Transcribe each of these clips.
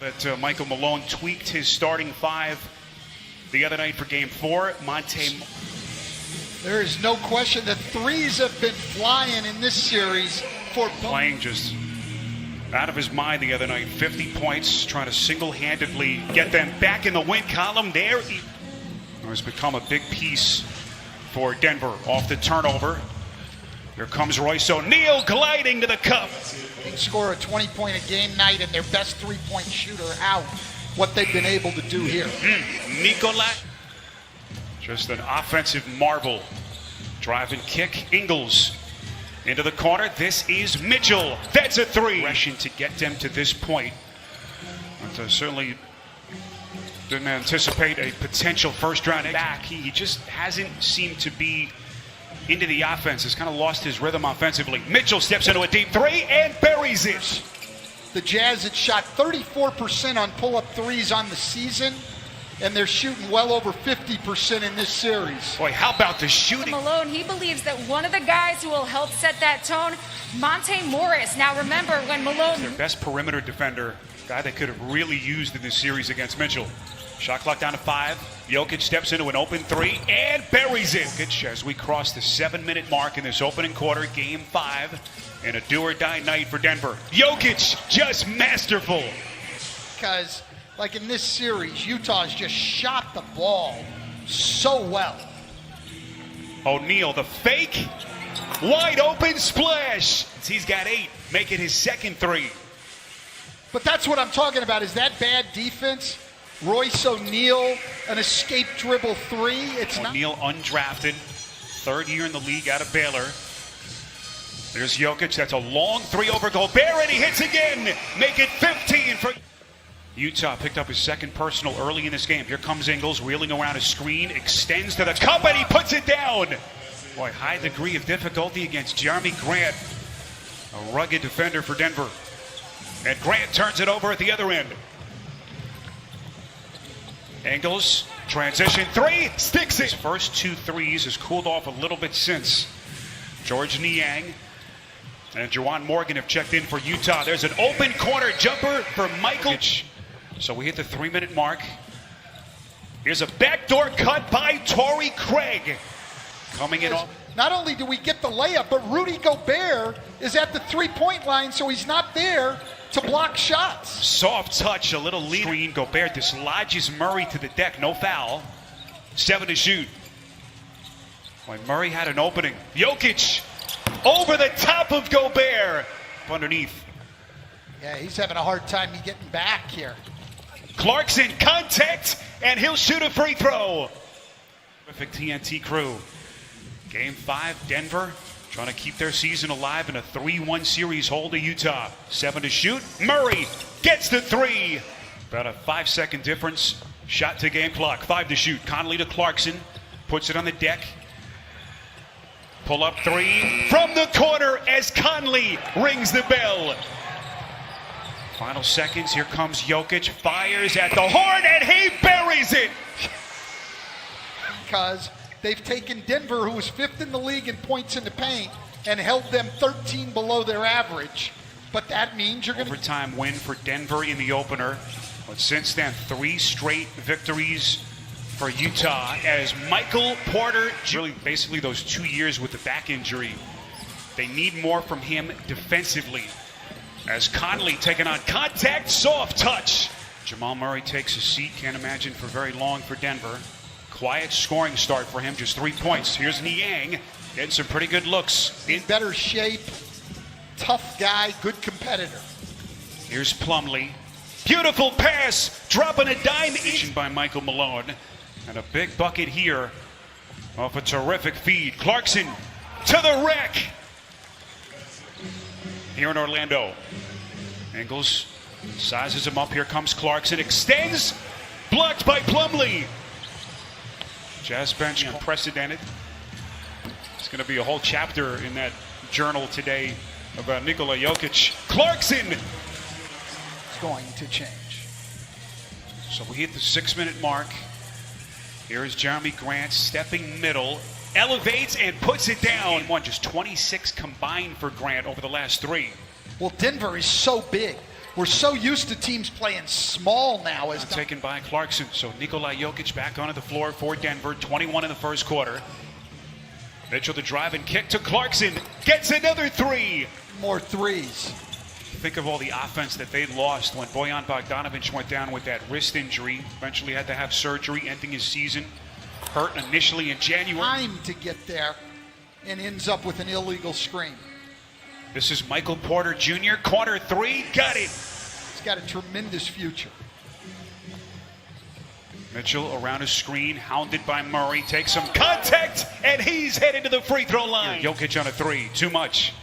That Michael Malone tweaked his starting five the other night for Game 4. There is no question that threes have been flying in this series for playing just out of his mind the other night. 50 points, trying to single-handedly get them back in the win column. There he has become a big piece for Denver off the turnover. Here comes Royce O'Neal gliding to the cup. They can score a 20-point-a-game night and their best three-point shooter out. What they've been able to do here. Nicola, just an offensive marvel. Drive and kick. Ingles into the corner. This is Mitchell. That's a three. Rushing to get them to this point. But certainly didn't anticipate a potential first-round back. He just hasn't seemed to be into the offense. Has kind of lost his rhythm offensively. Mitchell steps into a deep three and buries it. The Jazz had shot 34% on pull-up threes on the season, and they're shooting well over 50% in this series. Boy, how about the shooting? Malone, he believes that one of the guys who will help set that tone, Monte Morris. Now remember, when Malone... Their best perimeter defender, guy they could have really used in this series against Mitchell. Shot clock down to 5. Jokic steps into an open three and buries it. Jokic, as we cross the 7-minute mark in this opening quarter, Game 5. And a do-or-die night for Denver. Jokic, just masterful. Because, like in this series, Utah's just shot the ball so well. O'Neal, the fake. Wide open splash. He's got 8. Make it his second three. But that's what I'm talking about, is that bad defense. Royce O'Neal, an escape dribble three. It's O'Neal undrafted. 3rd year in the league out of Baylor. There's Jokic, that's a long three over Gobert, and he hits again. Make it 15 for Utah. Picked up his second personal early in this game. Here comes Ingles, wheeling around a screen, extends to the cup, and he puts it down. Boy, high degree of difficulty against Jeremy Grant, a rugged defender for Denver. And Grant turns it over at the other end. Ingles, transition three, sticks it. His first 2 threes has cooled off a little bit since. George Niang and Juwan Morgan have checked in for Utah. There's an open corner jumper for Michael. So we hit the 3-minute mark. Here's a backdoor cut by Torrey Craig. Coming in. Not only do we get the layup, but Rudy Gobert is at the 3-point line, so he's not there to block shots. Soft touch, a little lead. Screen. Gobert dislodges Murray to the deck. No foul. 7 to shoot. When Murray had an opening. Jokic over the top of Gobert. Underneath. Yeah, he's having a hard time getting back here. Clarkson, contact, and he'll shoot a free throw. Perfect TNT crew. Game 5, Denver trying to keep their season alive in a 3-1 series hold to Utah. 7 to shoot. Murray gets the 3. About a 5-second difference. Shot to game clock. 5 to shoot. Conley to Clarkson. Puts it on the deck. Pull up 3 from the corner as Conley rings the bell. Final seconds. Here comes Jokic. Fires at the horn and he buries it. Because they've taken Denver, who was 5th in the league in points in the paint, and held them 13 below their average. But that means you're going to... Overtime win for Denver in the opener. But since then, 3 straight victories for Utah as Michael Porter, really basically those 2 years with the back injury. They need more from him defensively. As Conley taking on contact, soft touch. Jamal Murray takes a seat, can't imagine for very long for Denver. Quiet scoring start for him, just 3 points. Here's Niang, getting some pretty good looks. In better shape, tough guy, good competitor. Here's Plumlee. Beautiful pass, dropping a dime each by Michael Malone. And a big bucket here off a terrific feed. Clarkson to the rack. Here in Orlando. Ingles sizes him up. Here comes Clarkson. Extends. Blocked by Plumlee. Jazz bench unprecedented. It's going to be a whole chapter in that journal today about Nikola Jokic. Clarkson. It's going to change. So we hit the 6-minute mark. Here's Jeremy Grant stepping middle, elevates and puts it down. Just 26 combined for Grant over the last 3. Well, Denver is so big. We're so used to teams playing small now. As Taken by Clarkson. So Nikola Jokic back onto the floor for Denver. 21 in the first quarter. Mitchell to drive and kick to Clarkson. Gets another three. More threes. Think of all the offense that they lost when Bojan Bogdanovic went down with that wrist injury. Eventually had to have surgery, ending his season. Hurt initially in January. Time to get there and ends up with an illegal screen. This is Michael Porter Jr. Corner three. Got it. He's got a tremendous future. Mitchell around his screen, hounded by Murray. Takes some contact, and he's headed to the free throw line. Jokic on a three. Too much.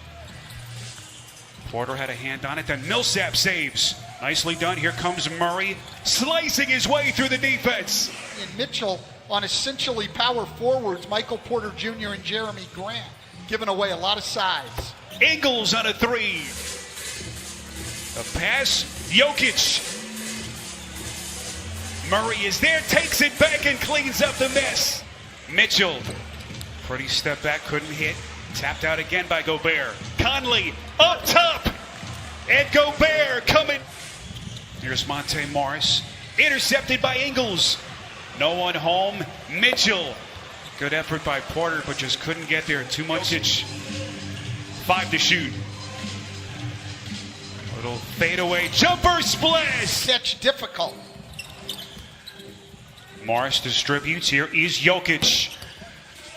Porter had a hand on it, then Millsap saves. Nicely done. Here comes Murray, slicing his way through the defense. And Mitchell on essentially power forwards, Michael Porter Jr. and Jeremy Grant, giving away a lot of size. Ingles on a three. A pass, Jokic. Murray is there, takes it back and cleans up the mess. Mitchell, pretty step back, couldn't hit. Tapped out again by Gobert. Conley up top. And Gobert coming. Here's Monte Morris. Intercepted by Ingles. No one home. Mitchell. Good effort by Porter, but just couldn't get there. Too much. 5 to shoot. Little fadeaway jumper splash. Catch difficult. Morris distributes. Here is Jokic.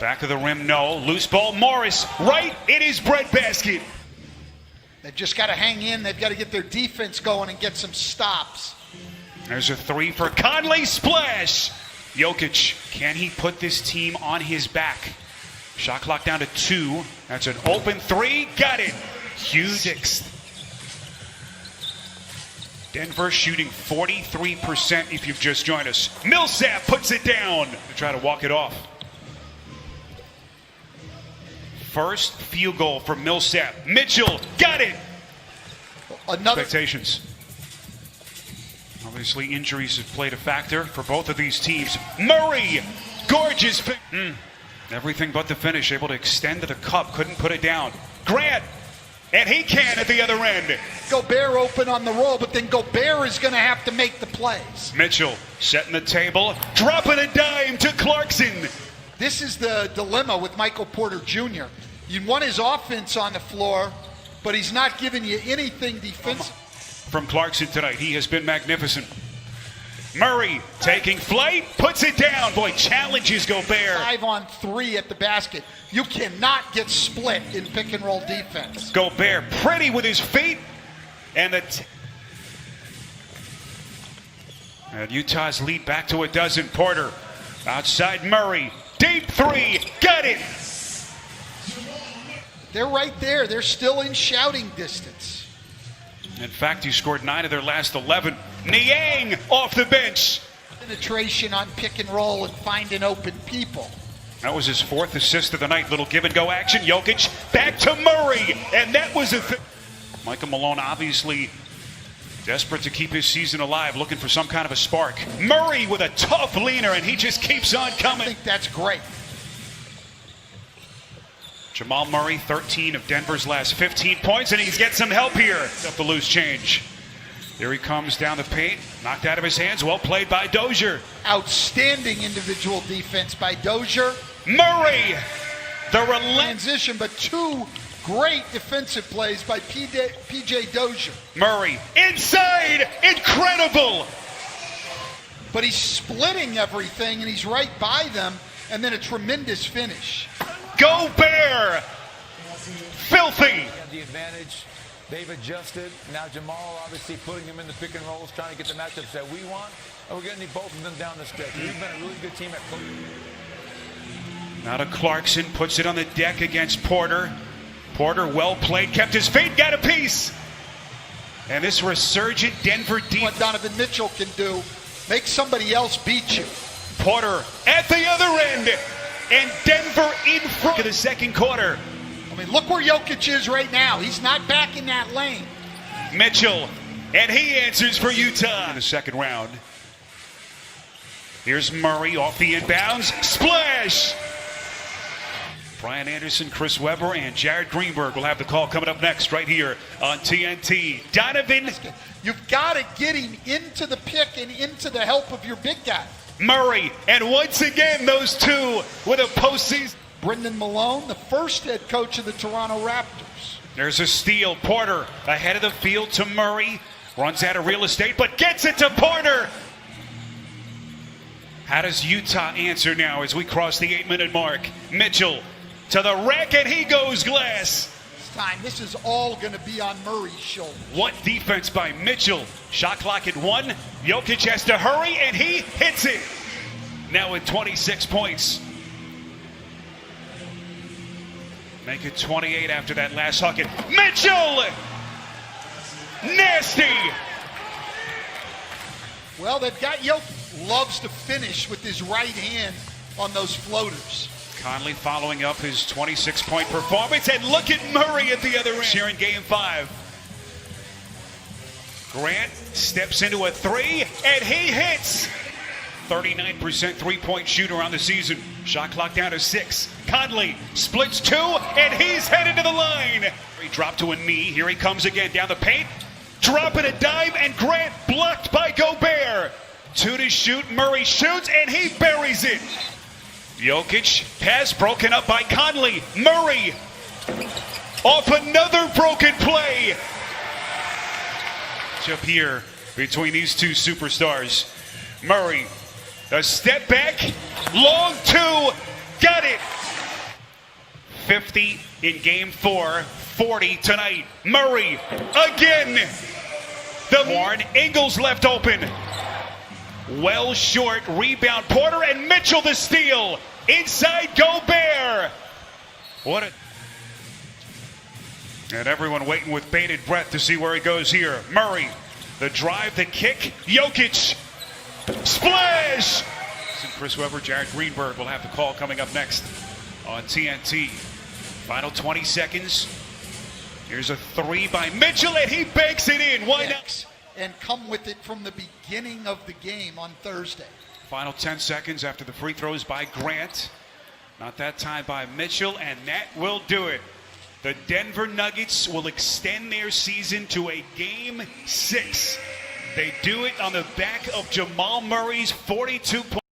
Back of the rim, no. Loose ball, Morris, right in his breadbasket. They've just got to hang in. They've got to get their defense going and get some stops. There's a three for Conley, splash. Jokic, can he put this team on his back? Shot clock down to 2. That's an open three, got it. Hughes. Denver shooting 43% if you've just joined us. Millsap puts it down to try to walk it off. First field goal for Millsap. Mitchell got it. Another expectations. Obviously, injuries have played a factor for both of these teams. Murray, gorgeous. Everything but the finish. Able to extend to the cup. Couldn't put it down. Grant, and he can at the other end. Gobert open on the roll, but then Gobert is going to have to make the plays. Mitchell setting the table, dropping a dime to Clarkson. This is the dilemma with Michael Porter Jr. You want his offense on the floor, but he's not giving you anything defensive. From Clarkson tonight, he has been magnificent. Murray taking flight, puts it down. Boy, challenges Gobert. 5-on-3 at the basket. You cannot get split in pick and roll defense. Gobert pretty with his feet. And Utah's lead back to a dozen. Porter outside Murray. Deep three, got it. They're right there. They're still in shouting distance. In fact, he scored 9 of their last 11. Niang off the bench. Penetration on pick and roll and finding open people. That was his 4th assist of the night. Little give and go action. Jokic back to Murray. And that was Michael Malone obviously desperate to keep his season alive, looking for some kind of a spark. Murray with a tough leaner, and he just keeps on coming. I think that's great. Jamal Murray, 13 of Denver's last 15 points, and he's get some help here. Up the loose change. Here he comes down the paint, knocked out of his hands. Well played by Dozier. Outstanding individual defense by Dozier. Murray, the transition, but 2 great defensive plays by PJ Dozier. Murray inside, incredible. But he's splitting everything, and he's right by them, and then a tremendous finish. Gobert, filthy. Have the advantage. They've adjusted. Now Jamal obviously putting them in the pick and rolls, trying to get the matchups that we want. And we're going to need both of them down the stretch. We've been a really good team at now to Clarkson, puts it on the deck against Porter. Porter, well played, kept his feet, got a piece. And this resurgent Denver defense. What Donovan Mitchell can do, make somebody else beat you. Porter at the other end, and Denver in front of the second quarter. I mean, look where Jokic is right now. He's not back in that lane. Mitchell, and he answers for Utah in the second round. Here's Murray off the inbounds, splash. Brian Anderson, Chris Webber, and Jared Greenberg will have the call coming up next right here on TNT. Donovan You've got to get him into the pick and into the help of your big guy. Murray, and once again, those two with a postseason. Brendan Malone, the first head coach of the Toronto Raptors. There's a steal. Porter ahead of the field to Murray. Runs out of real estate, but gets it to Porter. How does Utah answer now as we cross the 8-minute mark? Mitchell to the rack, and he goes glass. This is all going to be on Murray's shoulders. What defense by Mitchell. Shot clock at 1. Jokic has to hurry, and he hits it. Now with 26 points. Make it 28 after that last bucket. Mitchell! Nasty! Well, they've got Jokic. Loves to finish with his right hand on those floaters. Conley following up his 26-point performance, and look at Murray at the other end here in Game 5. Grant steps into a 3, and he hits. 39% three-point shooter on the season. Shot clock down to 6. Conley splits 2, and he's headed to the line. He dropped to a knee. Here he comes again down the paint. Dropping a dime, and Grant blocked by Gobert. 2 to shoot. Murray shoots, and he buries it. Jokic pass broken up by Conley. Murray off another broken play. Up here between these two superstars. Murray, a step back, long 2, got it. 50 in Game 4, 40 tonight. Murray again. The horn, Ingles left open. Well short, rebound Porter, and Mitchell the steal. Inside Gobert. What a... And everyone waiting with bated breath to see where he goes here. Murray, the drive, the kick. Jokic, splash. Chris Webber, Jared Greenberg will have the call coming up next on TNT. Final 20 seconds. Here's a 3 by Mitchell, and he banks it in. Why not? And come with it from the beginning of the game on Thursday. Final 10 seconds after the free throws by Grant. Not that time by Mitchell, and that will do it. The Denver Nuggets will extend their season to a Game 6. They do it on the back of Jamal Murray's 42 points.